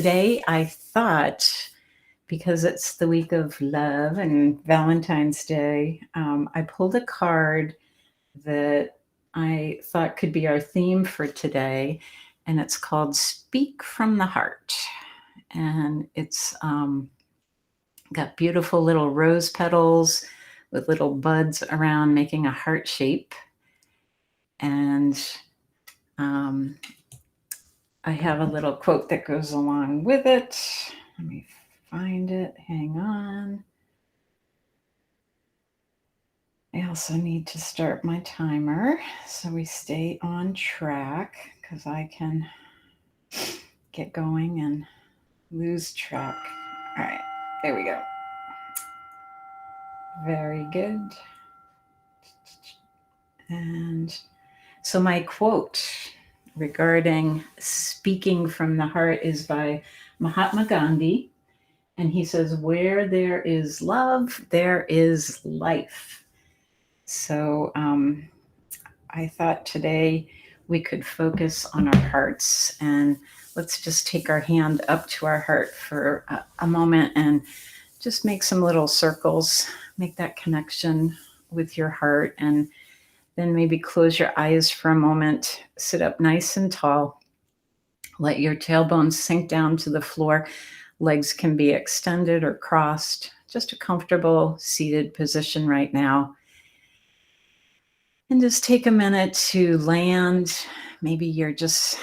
today I thought, because it's the week of love and Valentine's Day, I pulled a card that I thought could be our theme for today, and it's called Speak from the Heart. And it's got beautiful little rose petals with little buds around making a heart shape. And I have a little quote that goes along with it. Let me find it. Hang on. I also need to start my timer so we stay on track, because I can get going and lose track. All right, there we go. Very good. And so my quote regarding speaking from the heart is by Mahatma Gandhi. And he says, "Where there is love, there is life." So I thought today we could focus on our hearts, and let's just take our hand up to our heart for a moment and just make some little circles, make that connection with your heart, and then maybe close your eyes for a moment, sit up nice and tall, let your tailbone sink down to the floor. Legs can be extended or crossed, just a comfortable seated position right now. And just take a minute to land. Maybe you're just,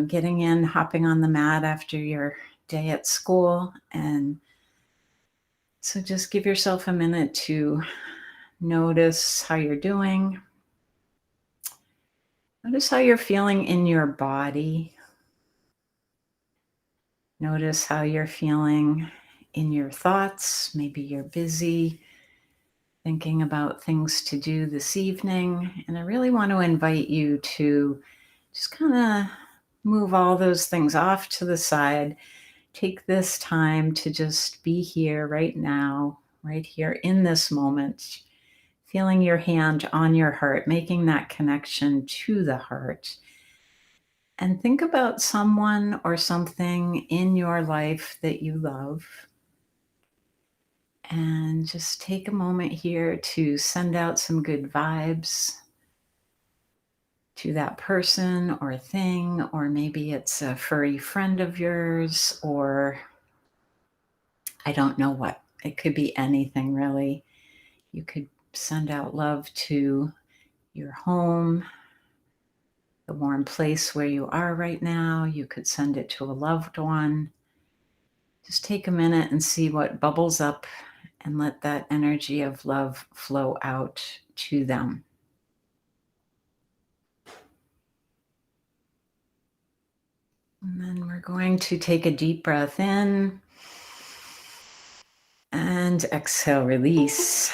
getting in, hopping on the mat after your day at school. And so just give yourself a minute to notice how you're doing. Notice how you're feeling in your body. Notice how you're feeling in your thoughts. Maybe you're busy thinking about things to do this evening. And I really want to invite you to just kind of move all those things off to the side. Take this time to just be here right now, right here in this moment, feeling your hand on your heart, making that connection to the heart. And think about someone or something in your life that you love. And just take a moment here to send out some good vibes to that person or thing, or maybe it's a furry friend of yours, or I don't know what. It could be anything, really. You could send out love to your home, the warm place where you are right now. You could send it to a loved one. Just take a minute and see what bubbles up, and let that energy of love flow out to them. And then we're going to take a deep breath in and exhale, release.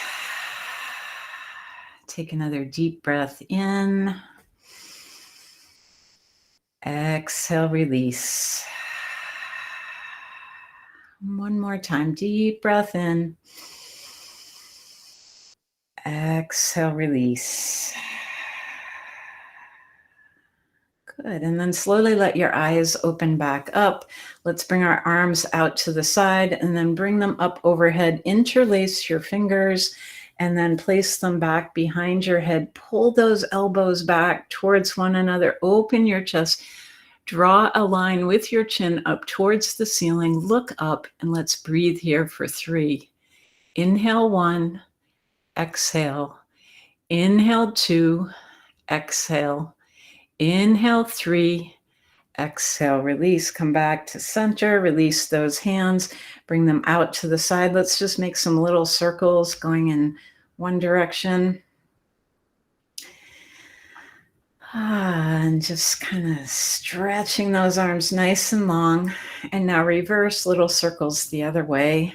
Take another deep breath in. Exhale, release. One more time, deep breath in. Exhale, release. Good. And then slowly let your eyes open back up. Let's bring our arms out to the side and then bring them up overhead. Interlace your fingers and then place them back behind your head. Pull those elbows back towards one another. Open your chest. Draw a line with your chin up towards the ceiling. Look up, and let's breathe here for 3. Inhale 1, exhale. Inhale 2, exhale. Inhale 3, exhale, release. Come back to center, release those hands, bring them out to the side. Let's just make some little circles going in one direction. And just kind of stretching those arms nice and long. And now reverse little circles the other way.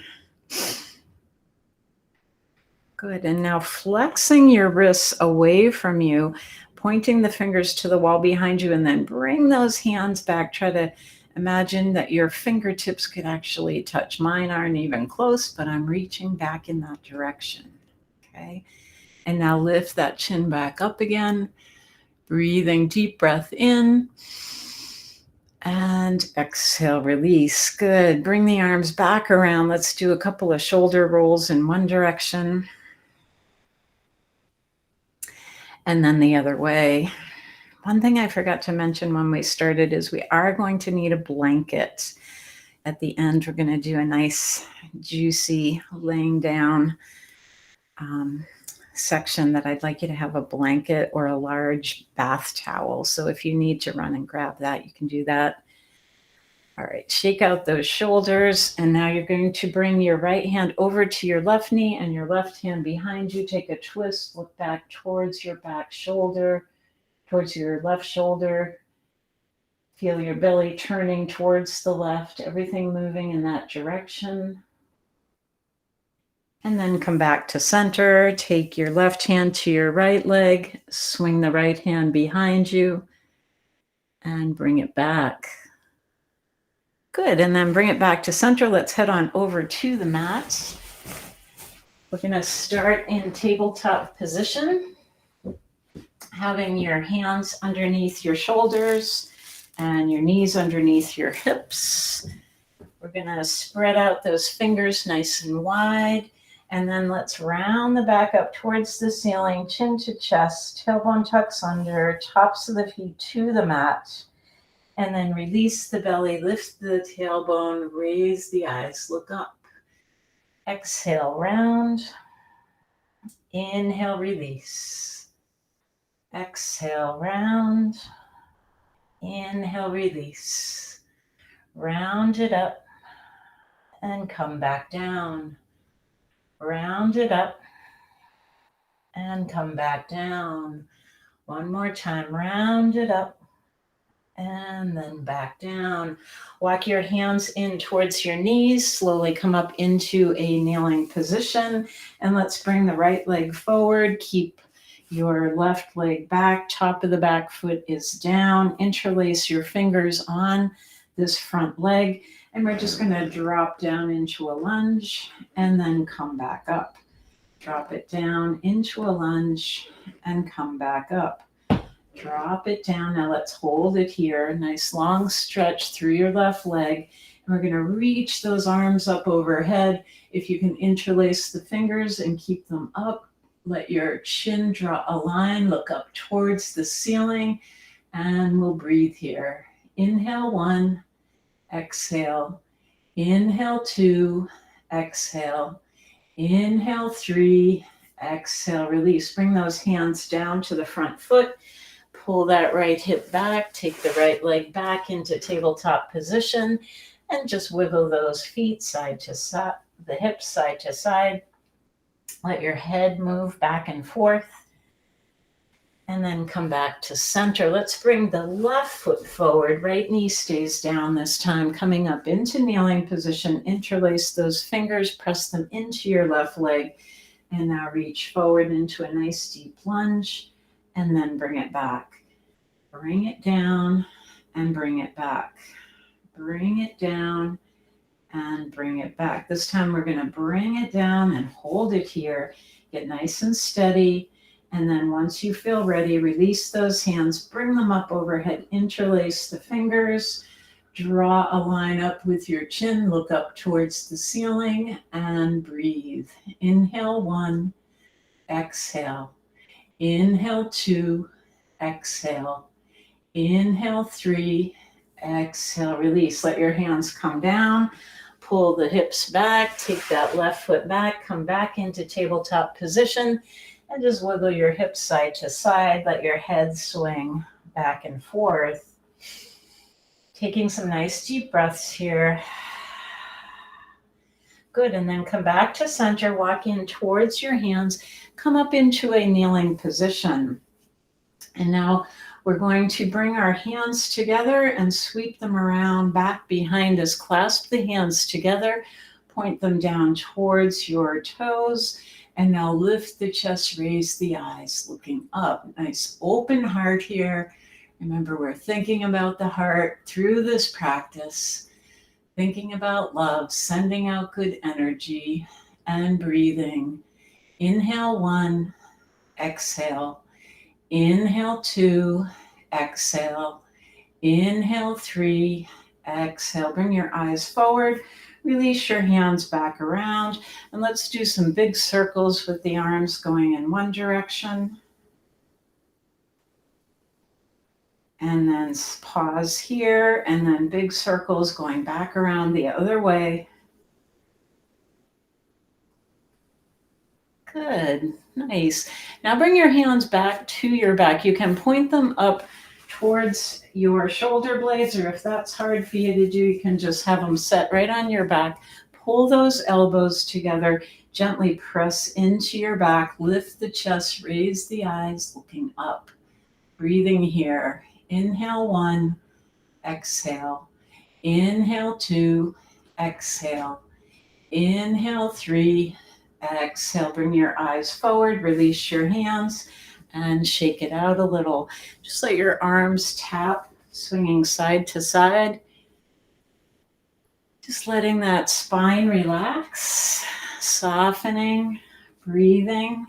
Good. And now flexing your wrists away from you, pointing the fingers to the wall behind you, and then bring those hands back. Try to imagine that your fingertips could actually touch. Mine aren't even close, but I'm reaching back in that direction. Okay. And now lift that chin back up again. Breathing deep breath in And exhale, release. Good. Bring the arms back around. Let's do a couple of shoulder rolls in one direction. And then the other way. One thing I forgot to mention when we started is we are going to need a blanket. At the end, we're going to do a nice, juicy laying down section that I'd like you to have a blanket or a large bath towel. So if you need to run and grab that, you can do that. All right, shake out those shoulders. And now you're going to bring your right hand over to your left knee and your left hand behind you. Take a twist, look back towards your back shoulder, towards your left shoulder. Feel your belly turning towards the left, everything moving in that direction. And then come back to center. Take your left hand to your right leg, swing the right hand behind you, and bring it back. Good, and then bring it back to center. Let's head on over to the mat. We're gonna start in tabletop position, having your hands underneath your shoulders and your knees underneath your hips. We're gonna spread out those fingers nice and wide, and then let's round the back up towards the ceiling, chin to chest, tailbone tucks under, tops of the feet to the mat. And then release the belly, lift the tailbone, raise the eyes, look up. Exhale, round. Inhale, release. Exhale, round. Inhale, release. Round it up and come back down. Round it up and come back down. One more time, round it up. And then back down. Walk your hands in towards your knees. Slowly come up into a kneeling position. And let's bring the right leg forward. Keep your left leg back. Top of the back foot is down. Interlace your fingers on this front leg. And we're just going to drop down into a lunge and then come back up. Drop it down into a lunge and come back up. Drop it down. Now let's hold it here. Nice long stretch through your left leg. And we're going to reach those arms up overhead. If you can interlace the fingers and keep them up, let your chin draw a line, look up towards the ceiling, and we'll breathe here. Inhale 1, exhale. Inhale 2, exhale. Inhale 3, exhale, release. Bring those hands down to the front foot. Pull that right hip back, take the right leg back into tabletop position, and just wiggle those feet side to side, the hips side to side. Let your head move back and forth, and then come back to center. Let's bring the left foot forward. Right knee stays down this time, coming up into kneeling position. Interlace those fingers, press them into your left leg, and now reach forward into a nice deep lunge. And then bring it back. Bring it down and bring it back. Bring it down and bring it back. This time we're going to bring it down and hold it here. Get nice and steady. And then once you feel ready, release those hands, bring them up overhead, interlace the fingers, draw a line up with your chin, look up towards the ceiling and breathe. Inhale 1, exhale. Inhale 2, exhale. Inhale 3, exhale, release. Let your hands come down. Pull the hips back. Take that left foot back. Come back into tabletop position. And just wiggle your hips side to side. Let your head swing back and forth. Taking some nice deep breaths here. Good, and then come back to center, walk in towards your hands, come up into a kneeling position. And now we're going to bring our hands together and sweep them around back behind us. Clasp the hands together, point them down towards your toes, and now lift the chest, raise the eyes, looking up. Nice open heart here. Remember, we're thinking about the heart through this practice. Thinking about love, sending out good energy, and breathing. Inhale 1, exhale. Inhale 2, exhale. Inhale, 3. Exhale, bring your eyes forward. Release your hands back around. And let's do some big circles with the arms going in one direction. And then pause here, and then big circles going back around the other way. Good, nice. Now bring your hands back to your back. You can point them up towards your shoulder blades, or if that's hard for you to do, you can just have them set right on your back. Pull those elbows together, gently press into your back, lift the chest, raise the eyes, looking up. Breathing here. Inhale, 1, exhale. Inhale, 2, exhale. Inhale, 3, exhale. Bring your eyes forward, release your hands, and shake it out a little. Just let your arms tap, swinging side to side. Just letting that spine relax, softening, breathing,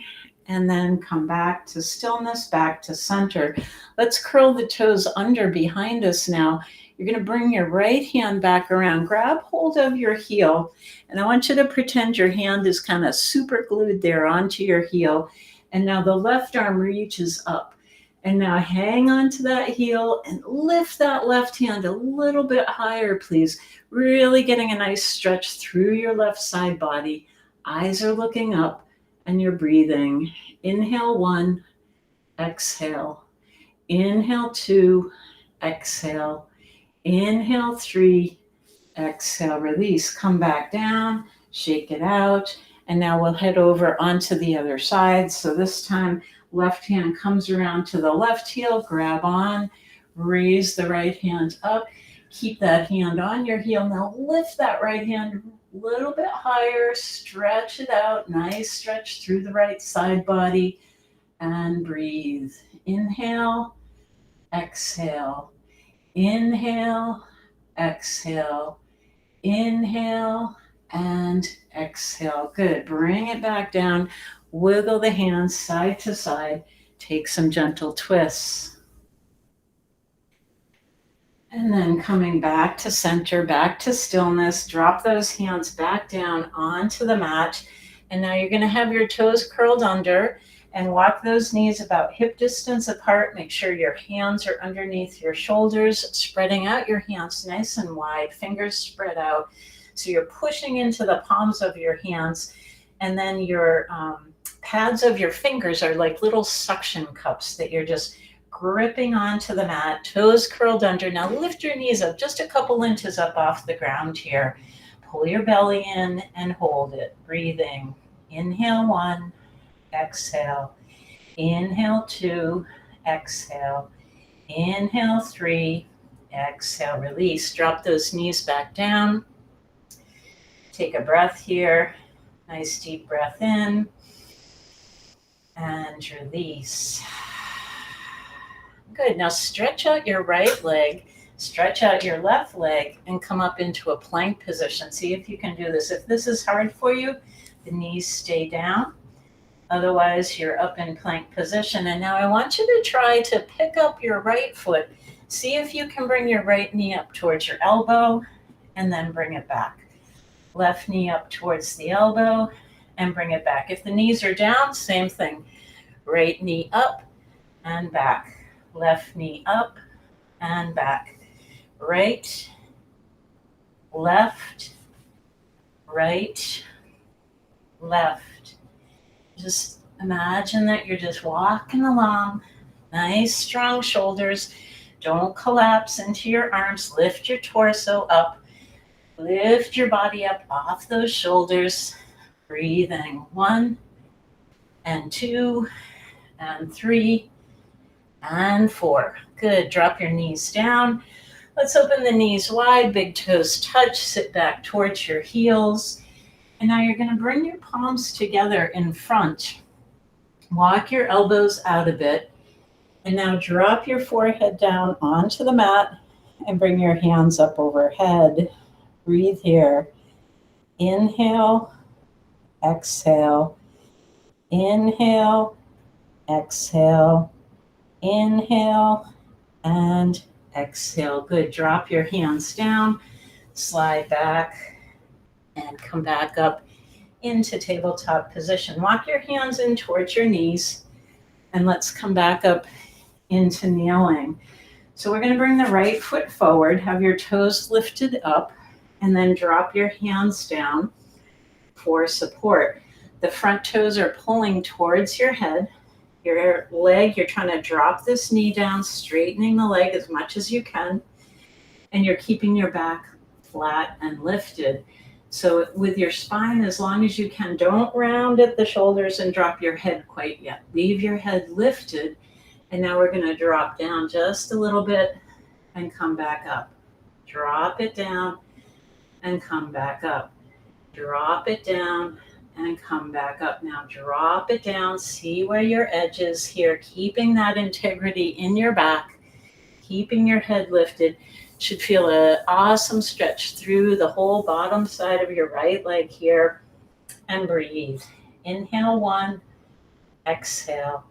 and then come back to stillness, back to center. Let's curl the toes under behind us now. You're going to bring your right hand back around, grab hold of your heel, and I want you to pretend your hand is kind of super glued there onto your heel. And now the left arm reaches up. And now hang on to that heel and lift that left hand a little bit higher, please. Really getting a nice stretch through your left side body. Eyes are looking up and you're breathing. Inhale, 1, exhale. Inhale, 2, exhale. Inhale, 3, exhale, release. Come back down, shake it out. And now we'll head over onto the other side. So this time, left hand comes around to the left heel, grab on, raise the right hand up, keep that hand on your heel. Now lift that right hand a little bit higher, stretch it out, nice stretch through the right side body, and breathe. Inhale, exhale, inhale, exhale, inhale, and exhale. Good. Bring it back down. Wiggle the hands side to side. Take some gentle twists. And then coming back to center, back to stillness. Drop those hands back down onto the mat. And now you're going to have your toes curled under and walk those knees about hip distance apart. Make sure your hands are underneath your shoulders, spreading out your hands nice and wide, fingers spread out. So you're pushing into the palms of your hands, and then your pads of your fingers are like little suction cups that you're just gripping onto the mat, toes curled under. Now lift your knees up just a couple inches up off the ground here. Pull your belly in and hold it. Breathing. Inhale, 1, exhale. Inhale, 2, exhale. Inhale, 3, exhale. Release. Drop those knees back down. Take a breath here. Nice deep breath in. And release. Good. Now stretch out your right leg, stretch out your left leg, and come up into a plank position. See if you can do this. If this is hard for you, the knees stay down. Otherwise, you're up in plank position. And now I want you to try to pick up your right foot. See if you can bring your right knee up towards your elbow and then bring it back. Left knee up towards the elbow and bring it back. If the knees are down, same thing. Right knee up and back. Left knee up and back. Right, left, right, left. Just imagine that you're just walking along. Nice strong shoulders. Don't collapse into your arms. Lift your torso up. Lift your body up off those shoulders. Breathing. 1 and 2 and 3 and 4. Good. Drop your knees down. Let's open the knees wide. Big toes touch. Sit back towards your heels. And now you're going to bring your palms together in front. Walk your elbows out a bit. And now drop your forehead down onto the mat and bring your hands up overhead. Breathe here. Inhale, exhale. Inhale, exhale. Inhale, and exhale. Good. Drop your hands down, slide back, and come back up into tabletop position. Walk your hands in towards your knees, and let's come back up into kneeling. So we're going to bring the right foot forward, have your toes lifted up, and then drop your hands down for support. The front toes are pulling towards your head. Your leg, you're trying to drop this knee down, straightening the leg as much as you can, and you're keeping your back flat and lifted. So with your spine, as long as you can, don't round at the shoulders and drop your head quite yet. Leave your head lifted. And now we're going to drop down just a little bit and come back up. Drop it down and come back up. Drop it down and come back up. Now drop it down. See where your edge is here, keeping that integrity in your back, keeping your head lifted. Should feel an awesome stretch through the whole bottom side of your right leg here. And breathe. Inhale 1, exhale.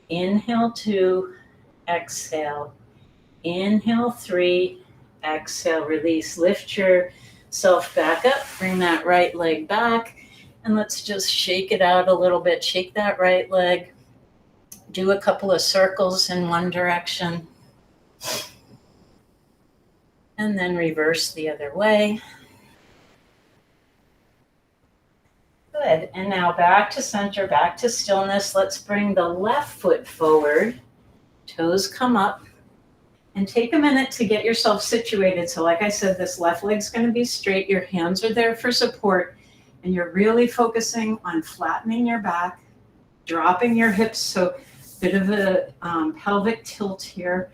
Inhale 2, exhale. Inhale 3, exhale, release. Lift yourself back up, bring that right leg back, and let's just shake it out a little bit. Shake that right leg. Do a couple of circles in one direction. And then reverse the other way. Good. And now back to center, back to stillness. Let's bring the left foot forward. Toes come up. And take a minute to get yourself situated. So like I said, this left leg's going to be straight. Your hands are there for support. And you're really focusing on flattening your back, dropping your hips. So a bit of a pelvic tilt here.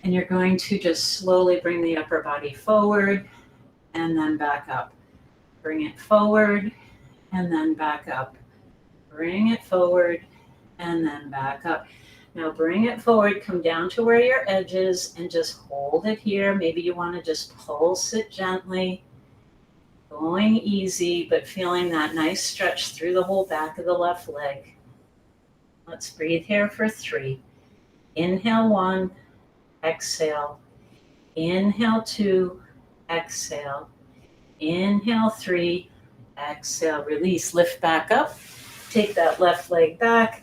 And you're going to just slowly bring the upper body forward and then back up. Bring it forward and then back up. Bring it forward and then back up. Now bring it forward, come down to where your edge is and just hold it here. Maybe you want to just pulse it gently, going easy, but feeling that nice stretch through the whole back of the left leg. Let's breathe here for 3. Inhale 1, exhale. Inhale 2, exhale. Inhale 3, exhale, release. Lift back up. Take that left leg back.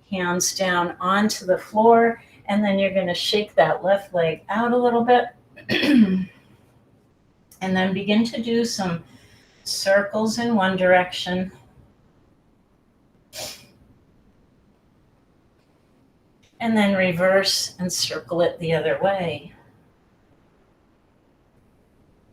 Hands down onto the floor, and then you're going to shake that left leg out a little bit. And then begin to do some circles in one direction. And then reverse and circle it the other way.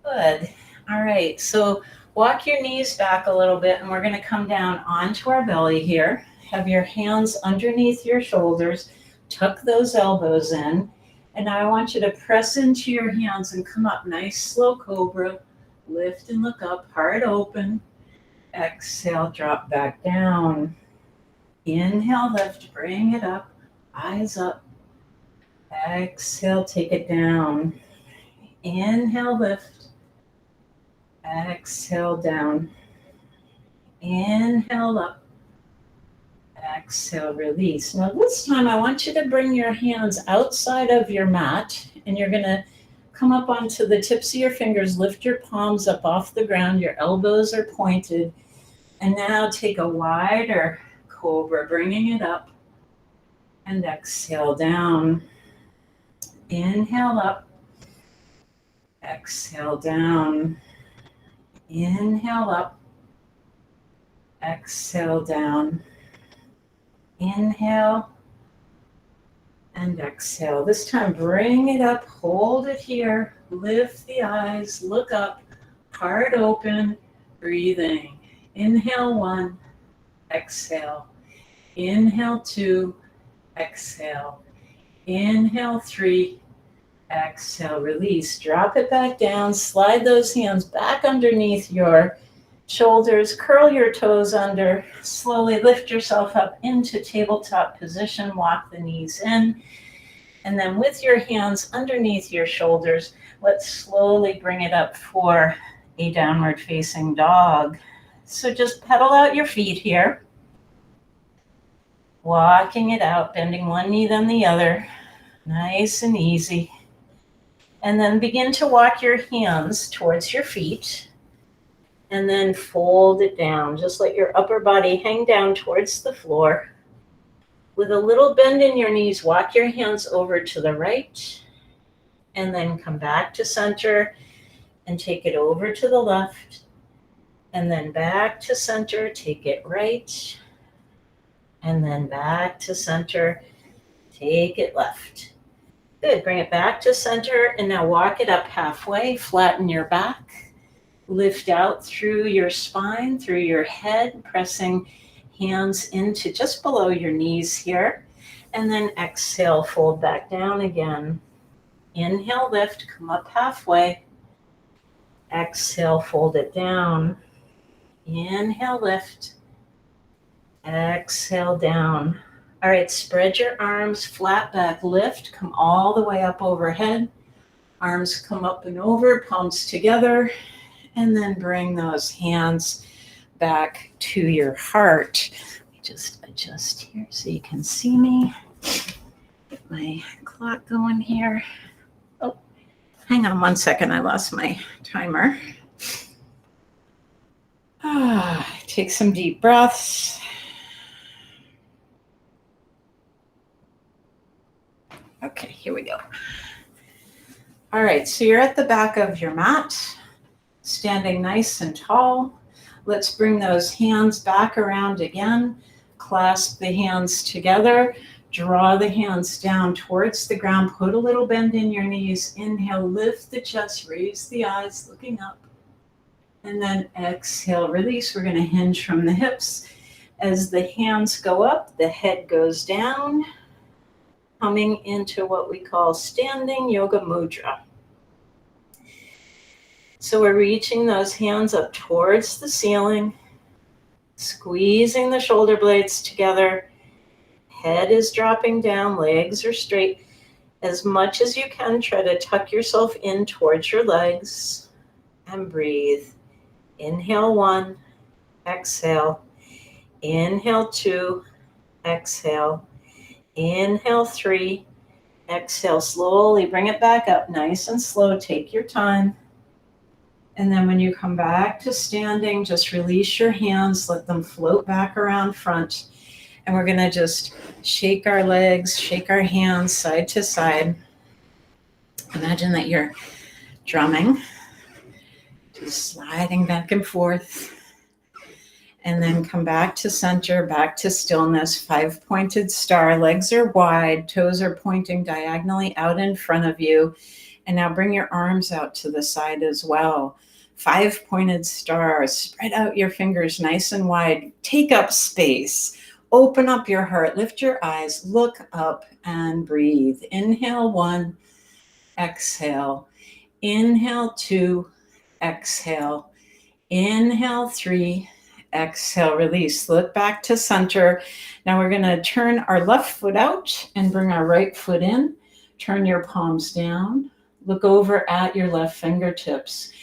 Good. All right, so walk your knees back a little bit, and we're going to come down onto our belly here. Have your hands underneath your shoulders, tuck those elbows in, and now I want you to press into your hands and come up. Nice slow cobra. Lift and look up, heart open. Exhale, drop back down. Inhale, lift, bring it up, eyes up. Exhale, take it down. Inhale, lift. Exhale, down. Inhale, up. Exhale, release. Now this time I want you to bring your hands outside of your mat, and you're going to come up onto the tips of your fingers, lift your palms up off the ground, your elbows are pointed, and now take a wider cobra, bringing it up, and exhale down. Inhale up, exhale down. Inhale up, exhale down. Inhale and exhale. This time, bring it up, hold it here, lift the eyes, look up, heart open, breathing. Inhale 1, exhale. Inhale 2, exhale. Inhale 3, exhale, release. Drop it back down, slide those hands back underneath your shoulders, curl your toes under, slowly lift yourself up into tabletop position, walk the knees in, and then with your hands underneath your shoulders, let's slowly bring it up for a downward facing dog. So just pedal out your feet here, walking it out, bending one knee then the other, nice and easy. And then begin to walk your hands towards your feet. And then fold it down. Just let your upper body hang down towards the floor. With a little bend in your knees, walk your hands over to the right. And then come back to center and take it over to the left. And then back to center, take it right. And then back to center, take it left. Good, bring it back to center and now walk it up halfway, flatten your back. Lift out through your spine, through your head, pressing hands into just below your knees here. And then exhale, fold back down again. Inhale, lift, come up halfway. Exhale, fold it down. Inhale, lift. Exhale, down. All right, spread your arms, flat back, lift, come all the way up overhead. Arms come up and over, palms together. And then bring those hands back to your heart. Let me just adjust here so you can see me. Get my clock going here. Oh, hang on one second. I lost my timer. Take some deep breaths. Okay, here we go. All right, so you're at the back of your mat. Standing nice and tall. Let's bring those hands back around again. Clasp the hands together. Draw the hands down towards the ground. Put a little bend in your knees. Inhale, lift the chest, raise the eyes, looking up. And then exhale, release. We're going to hinge from the hips. As the hands go up, the head goes down. Coming into what we call standing yoga mudra. So we're reaching those hands up towards the ceiling, squeezing the shoulder blades together. Head is dropping down, legs are straight. As much as you can, try to tuck yourself in towards your legs and breathe. Inhale 1, exhale. Inhale 2, exhale. Inhale 3, exhale. Slowly bring it back up, nice and slow. Take your time. And then when you come back to standing, just release your hands, let them float back around front. And we're gonna just shake our legs, shake our hands side to side. Imagine that you're drumming, just sliding back and forth. And then come back to center, back to stillness, 5-pointed star. Legs are wide, toes are pointing diagonally out in front of you. And now bring your arms out to the side as well. 5-pointed star. Spread out your fingers nice and wide. Take up space. Open up your heart. Lift your eyes. Look up and breathe. Inhale 1. Exhale. Inhale 2. Exhale. Inhale 3. Exhale. Release. Look back to center. Now we're going to turn our left foot out and bring our right foot in. Turn your palms down. Look over at your left fingertips.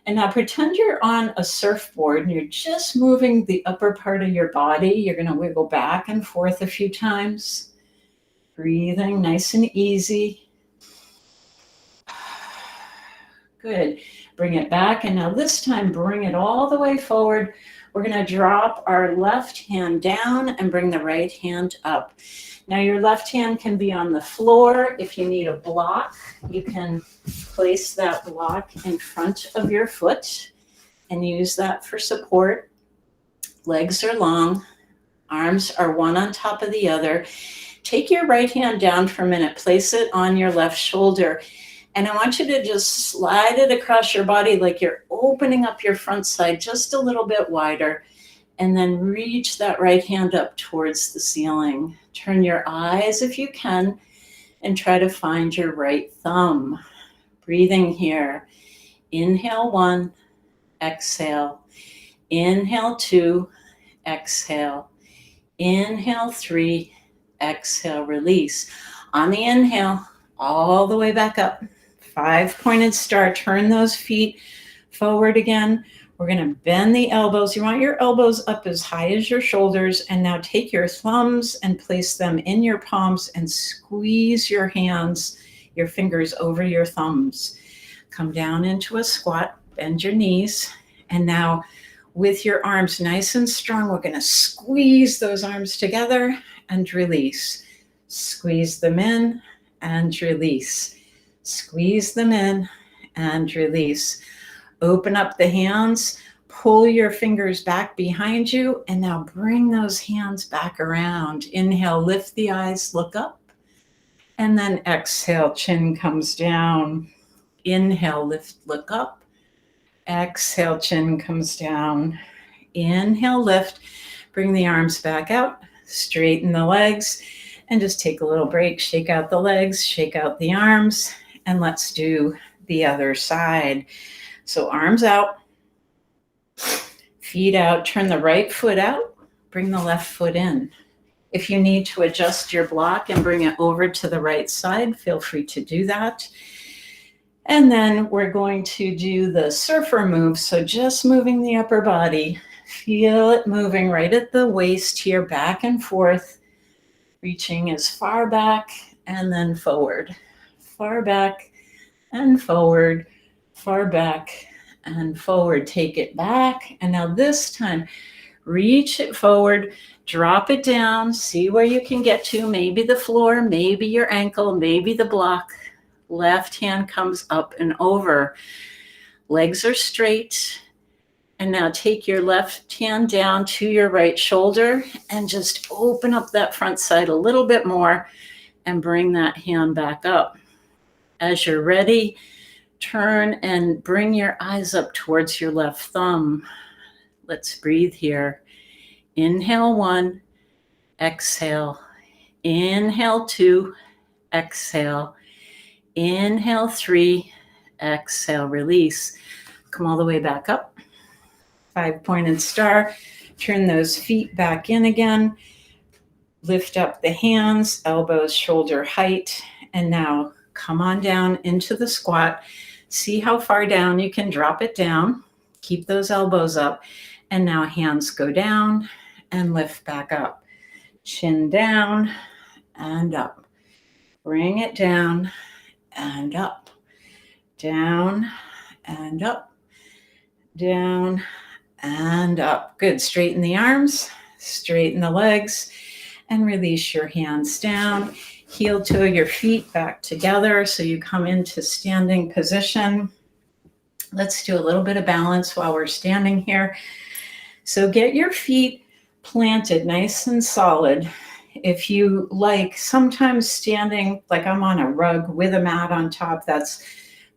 And now pretend you're on a surfboard and you're just moving the upper part of your body. You're going to wiggle back and forth a few times. Breathing nice and easy. Good. Bring it back. And now this time, bring it all the way forward. We're going to drop our left hand down and bring the right hand up. Now your left hand can be on the floor. If you need a block, you can place that block in front of your foot and use that for support. Legs are long, arms are one on top of the other. Take your right hand down for a minute, place it on your left shoulder, and I want you to just slide it across your body like you're opening up your front side just a little bit wider. And then reach that right hand up towards the ceiling. Turn your eyes if you can and try to find your right thumb. Breathing here. Inhale 1, exhale. Inhale 2, exhale. Inhale 3, exhale, release. On the inhale, all the way back up. 5-pointed star. Turn those feet forward again. We're going to bend the elbows. You want your elbows up as high as your shoulders. And now take your thumbs and place them in your palms and squeeze your hands your fingers over your thumbs. Come down into a squat, bend your knees, and now with your arms nice and strong, we're going to squeeze those arms together and release. Squeeze them in and release. Squeeze them in and release. Open up the hands, pull your fingers back behind you, and now bring those hands back around. Inhale, lift the eyes, look up, and then exhale, chin comes down. Inhale, lift, look up. Exhale, chin comes down. Inhale, lift, bring the arms back out, straighten the legs, and just take a little break. Shake out the legs, shake out the arms, and let's do the other side. So arms out, feet out, turn the right foot out, bring the left foot in. If you need to adjust your block and bring it over to the right side, feel free to do that. And then we're going to do the surfer move. So just moving the upper body, feel it moving right at the waist here, back and forth, reaching as far back and then forward, far back and forward, far back and forward. Take it back. And now this time, reach it forward, drop it down, see where you can get to, maybe the floor, maybe your ankle, maybe the block. Left hand comes up and over. Legs are straight. And now take your left hand down to your right shoulder and just open up that front side a little bit more and bring that hand back up. As you're ready, turn and bring your eyes up towards your left thumb. Let's breathe here. Inhale 1, exhale. Inhale 2, exhale. Inhale 3, exhale, release. Come all the way back up. 5-pointed star. Turn those feet back in again. Lift up the hands, elbows, shoulder height. And now come on down into the squat. See how far down you can drop it down. Keep those elbows up. And now hands go down and lift back up. Chin down and up. Bring it down and up, down and up, down and up. Good. Straighten the arms, straighten the legs, and release your hands down. Heel toe your feet back together so you come into standing position. Let's do a little bit of balance while we're standing here. So get your feet planted nice and solid. If you like, sometimes standing, like I'm on a rug with a mat on top, that's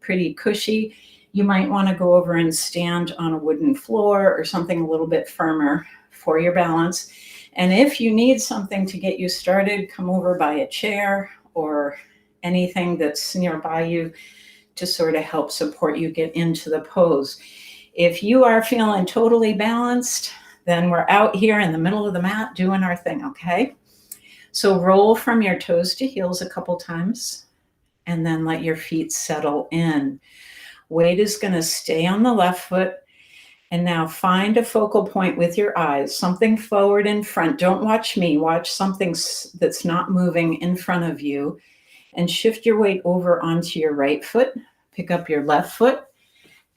pretty cushy. You might want to go over and stand on a wooden floor or something a little bit firmer for your balance. And if you need something to get you started, come over by a chair or anything that's nearby you to sort of help support you get into the pose. If you are feeling totally balanced, then we're out here in the middle of the mat doing our thing, okay? So roll from your toes to heels a couple times and then let your feet settle in. Weight is going to stay on the left foot. And now find a focal point with your eyes, something forward in front. Don't watch me. Watch something that's not moving in front of you and shift your weight over onto your right foot. Pick up your left foot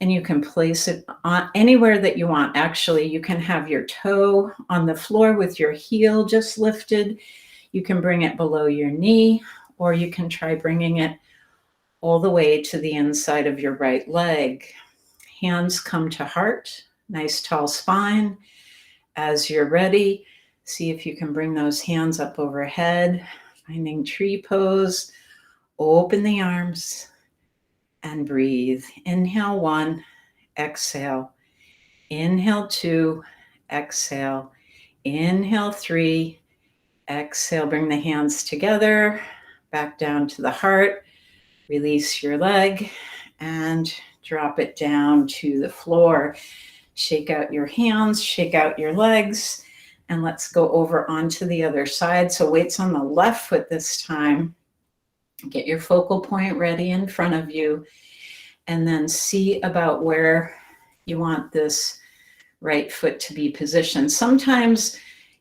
and you can place it on anywhere that you want. Actually, you can have your toe on the floor with your heel just lifted. You can bring it below your knee, or you can try bringing it all the way to the inside of your right leg. Hands come to heart, nice tall spine. As you're ready, see if you can bring those hands up overhead, finding tree pose. Open the arms and breathe. Inhale 1, exhale. Inhale 2, exhale. Inhale 3, exhale. Bring the hands together, back down to the heart. Release your leg and drop it down to the floor. Shake out your hands, shake out your legs, and let's go over onto the other side. So weight's on the left foot this time. Get your focal point ready in front of you, and then see about where you want this right foot to be positioned. Sometimes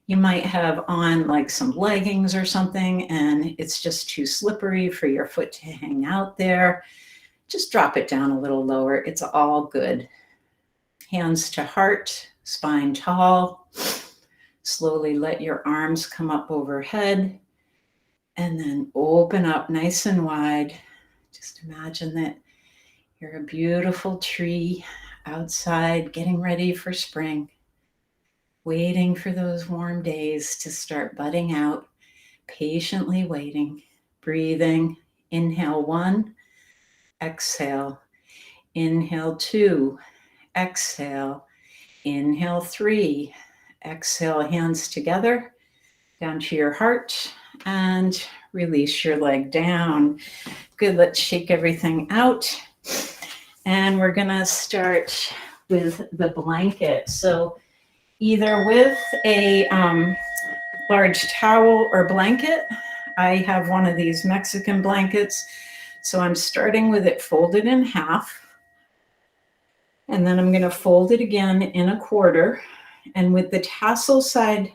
You might have on like some leggings or something, and it's just too slippery for your foot to hang out there. Just drop it down a little lower. It's all good. Hands to heart, spine tall. Slowly let your arms come up overhead and then open up nice and wide. Just imagine that you're a beautiful tree outside getting ready for spring, waiting for those warm days to start budding out, patiently waiting, breathing. Inhale 1, exhale. Inhale 2, exhale. Inhale 3, exhale, hands together, down to your heart, and release your leg down. Good, let's shake everything out. And we're gonna start with the blanket. So either with a large towel or blanket. I have one of these Mexican blankets. So I'm starting with it folded in half. And then I'm going to fold it again in a quarter. And with the tassel side,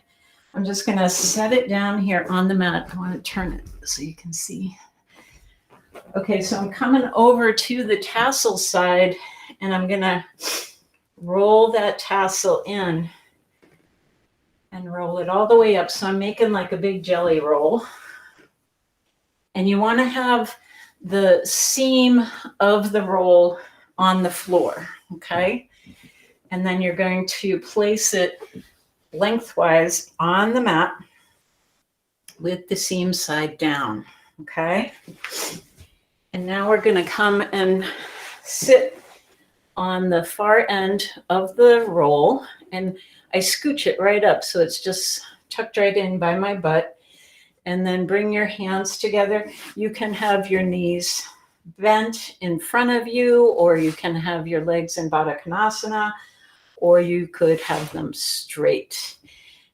I'm just going to set it down here on the mat. I want to turn it so you can see. Okay, so I'm coming over to the tassel side, and I'm going to roll that tassel in and roll it all the way up. So I'm making like a big jelly roll. And you want to have the seam of the roll on the floor, okay? And then you're going to place it lengthwise on the mat with the seam side down, okay? And now we're going to come and sit on the far end of the roll, and I scooch it right up so it's just tucked right in by my butt. And then bring your hands together. You can have your knees bent in front of you, or you can have your legs in Baddha Konasana, or you could have them straight.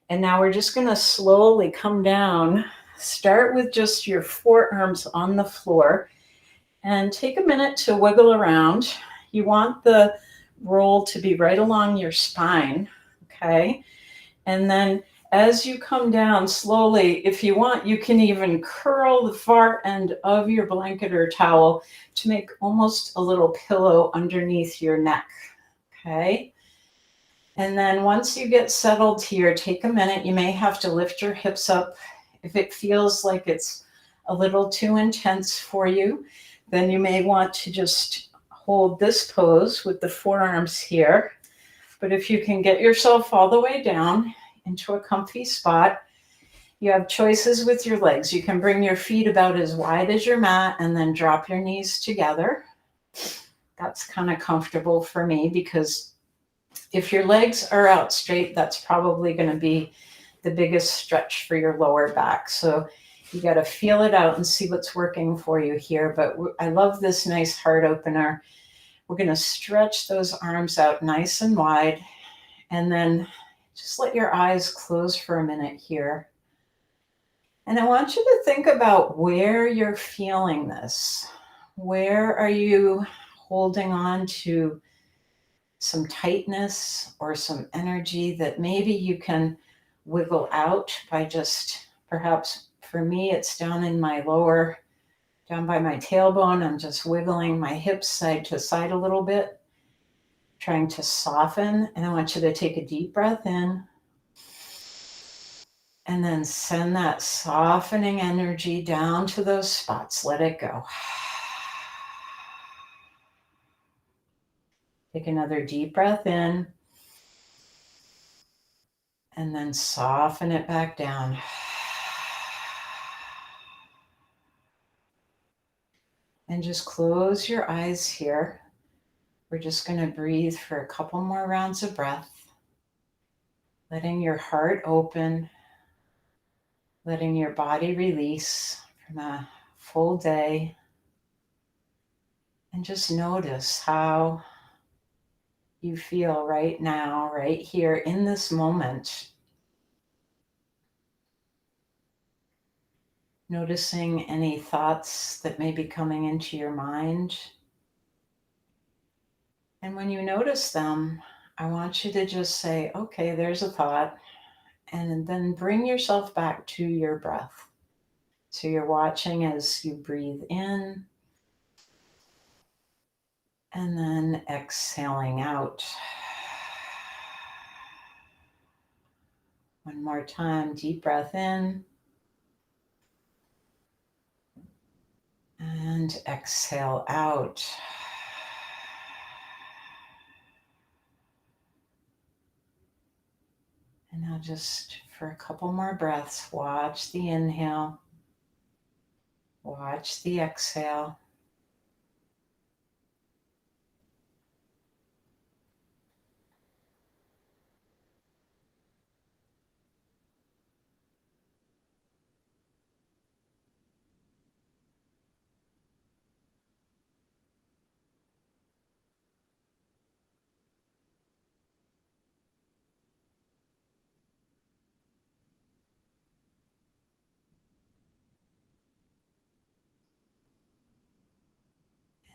And now we're just going to slowly come down. Start with just your forearms on the floor and take a minute to wiggle around. You want the roll to be right along your spine, okay? And then as you come down slowly, if you want, you can even curl the far end of your blanket or towel to make almost a little pillow underneath your neck, okay? And then once you get settled here, take a minute. You may have to lift your hips up. If it feels like it's a little too intense for you, then you may want to just hold this pose with the forearms here. But if you can get yourself all the way down into a comfy spot, you have choices with your legs. You can bring your feet about as wide as your mat and then drop your knees together. That's kind of comfortable for me, because if your legs are out straight, that's probably going to be the biggest stretch for your lower back. So you got to feel it out and see what's working for you here. But I love this nice heart opener. We're going to stretch those arms out nice and wide, and then just let your eyes close for a minute here. And I want you to think about where you're feeling this. Where are you holding on to some tightness or some energy that maybe you can wiggle out by just, perhaps for me, it's down in my lower, down by my tailbone. I'm just wiggling my hips side to side a little bit, trying to soften. And I want you to take a deep breath in and then send that softening energy down to those spots. Let it go. Take another deep breath in and then soften it back down. And just close your eyes here. We're just going to breathe for a couple more rounds of breath, letting your heart open, letting your body release from a full day. And just notice how you feel right now, right here in this moment. Noticing any thoughts that may be coming into your mind. And when you notice them, I want you to just say, okay, there's a thought. And then bring yourself back to your breath. So you're watching as you breathe in and then exhaling out. One more time, deep breath in and exhale out. And now just for a couple more breaths, watch the inhale, watch the exhale.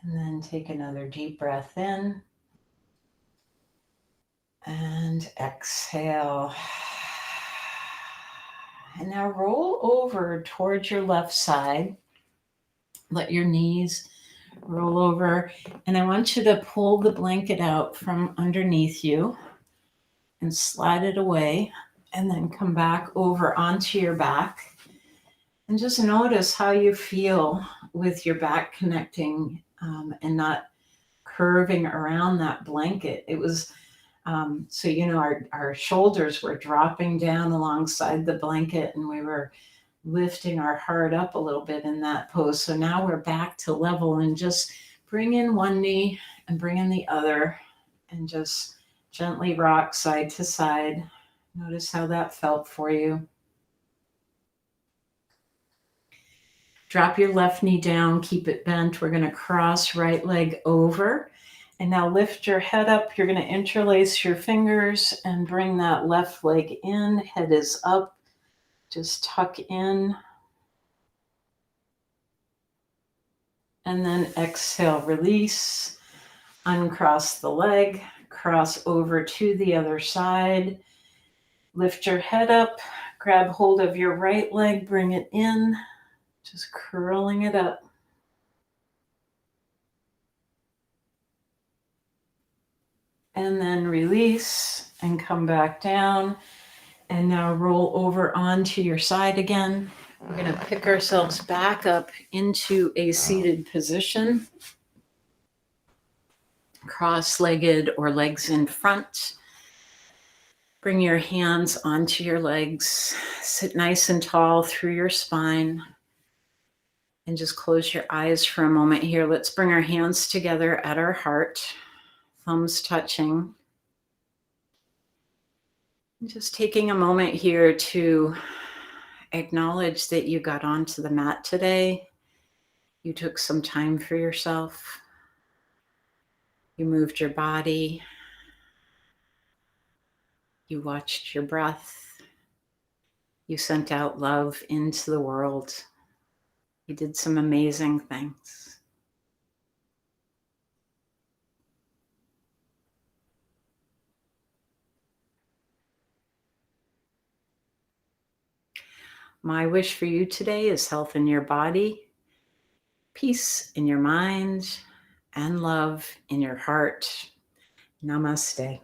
And then take another deep breath in and exhale. And now roll over towards your left side. Let your knees roll over. And I want you to pull the blanket out from underneath you and slide it away. And then come back over onto your back. And just notice how you feel with your back connecting and not curving around that blanket. It was, our shoulders were dropping down alongside the blanket and we were lifting our heart up a little bit in that pose. So now we're back to level and just bring in one knee and bring in the other and just gently rock side to side. Notice how that felt for you. Drop your left knee down, keep it bent. We're going to cross right leg over. And now lift your head up. You're going to interlace your fingers and bring that left leg in. Head is up. Just tuck in. And then exhale, release. Uncross the leg. Cross over to the other side. Lift your head up. Grab hold of your right leg. Bring it in. Just curling it up. And then release and come back down. And now roll over onto your side again. We're going to pick ourselves back up into a seated position. Cross-legged or legs in front. Bring your hands onto your legs. Sit nice and tall through your spine. And just close your eyes for a moment here. Let's bring our hands together at our heart. Thumbs touching. Just taking a moment here to acknowledge that you got onto the mat today. You took some time for yourself. You moved your body. You watched your breath. You sent out love into the world. You did some amazing things. My wish for you today is health in your body, peace in your mind, and love in your heart. Namaste.